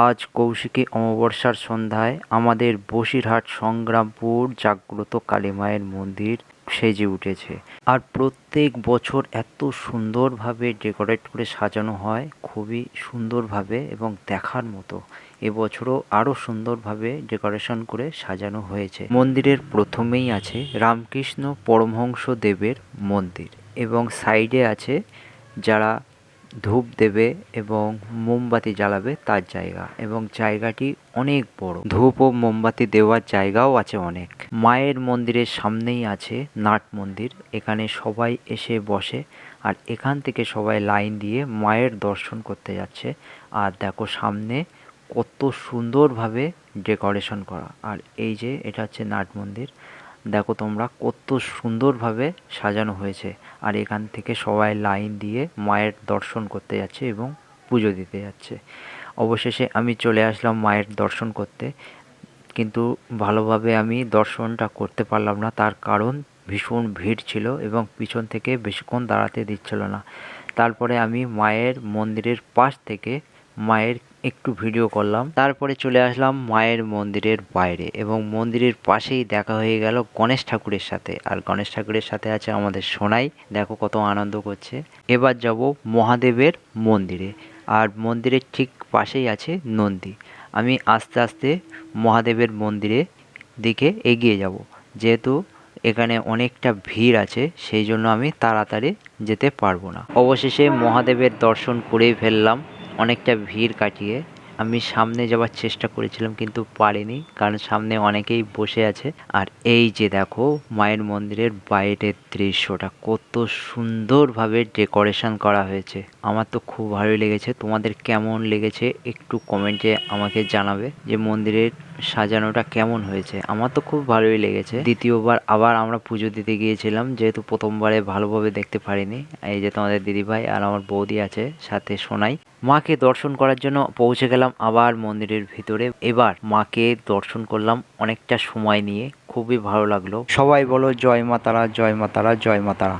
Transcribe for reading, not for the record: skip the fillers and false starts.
আজ কৌশিকী অমাবস্যার সন্ধ্যায় আমাদের বসিরহাট সংগ্রামপুর জাগ্রত কালী মায়ের মন্দির সেজে উঠেছে। আর প্রত্যেক বছর এত সুন্দরভাবে ডেকোরেট করে সাজানো হয়, খুবই সুন্দরভাবে এবং দেখার মতো। এবছরও আরও সুন্দরভাবে ডেকোরেশন করে সাজানো হয়েছে। মন্দিরের প্রথমেই আছে রামকৃষ্ণ পরমহংস দেবের মন্দির এবং সাইডে আছে যারা ধূপ দেবে এবং মোমবাতি জ্বালাবে তার জায়গা, এবং জায়গাটি অনেক বড়। ধূপ ও মোমবাতি দেওয়ার জায়গাও আছে অনেক। মায়ের মন্দিরের সামনেই আছে নাট মন্দির, এখানে সবাই এসে বসে আর এখান থেকে সবাই লাইন দিয়ে মায়ের দর্শন করতে যাচ্ছে। আর দেখো সামনে কত সুন্দরভাবে ডেকোরেশন করা। আর এই যে এটা হচ্ছে নাট মন্দির, দেখো তোমরা কত সুন্দরভাবে সাজানো হয়েছে। আর এখান থেকে সবাই লাইন দিয়ে মায়ের দর্শন করতে যাচ্ছে এবং পুজো দিতে যাচ্ছে। অবশেষে আমি চলে আসলাম মায়ের দর্শন করতে, কিন্তু ভালোভাবে আমি দর্শনটা করতে পারলাম না, তার কারণ ভীষণ ভিড় ছিল এবং পিছন থেকে বেশিক্ষণ দাঁড়াতে দিচ্ছিল না। তারপরে আমি মায়ের মন্দিরের পাশ থেকে মায়ের একটু ভিডিও করলাম, তারপরে চলে আসলাম মায়ের মন্দিরের বাইরে এবং মন্দিরের পাশেই দেখা হয়ে গেল গণেশ ঠাকুরের সাথে। আর গণেশ ঠাকুরের সাথে আছে আমাদের সোনাই, দেখো কত আনন্দ করছে। এবার যাব মহাদেবের মন্দিরে, আর মন্দিরের ঠিক পাশেই আছে নন্দী। আমি আস্তে আস্তে মহাদেবের মন্দিরে দিকে এগিয়ে যাব, যেহেতু এখানে অনেকটা ভিড় আছে সেই জন্য আমি তাড়াতাড়ি যেতে পারবো না। অবশেষে মহাদেবের দর্শন করেই ফেললাম অনেকটা ভিড় কাটিয়ে। আমি সামনে যাওয়ার চেষ্টা করেছিলাম কিন্তু পারিনি, কারণ সামনে অনেকেই বসে আছে। আর এই যে দেখো মায়ের মন্দিরের বাইরের দৃশ্যটা কত সুন্দরভাবে ডেকোরেশন করা হয়েছে, আমার তো খুব ভালো লেগেছে। তোমাদের কেমন লেগেছে একটু কমেন্টে আমাকে জানাবে যে মন্দিরের সাজানোটা কেমন হয়েছে। আমার তো খুব ভালোই লেগেছে। দ্বিতীয়বার আবার আমরা পুজো দিতে গিয়েছিলাম, যেহেতু প্রথমবারে ভালোভাবে দেখতে পারিনি। এই যে তোমাদের দিদিভাই আর আমার বৌদি আছে সাথে সোনাই। মাকে দর্শন করার জন্য পৌঁছে গেলাম আবার মন্দিরের ভিতরে। এবার মাকে দর্শন করলাম অনেকটা সময় নিয়ে, খুবই ভালো লাগলো। সবাই বলো জয় মা তারা, জয় মা তারা, জয় মা তারা।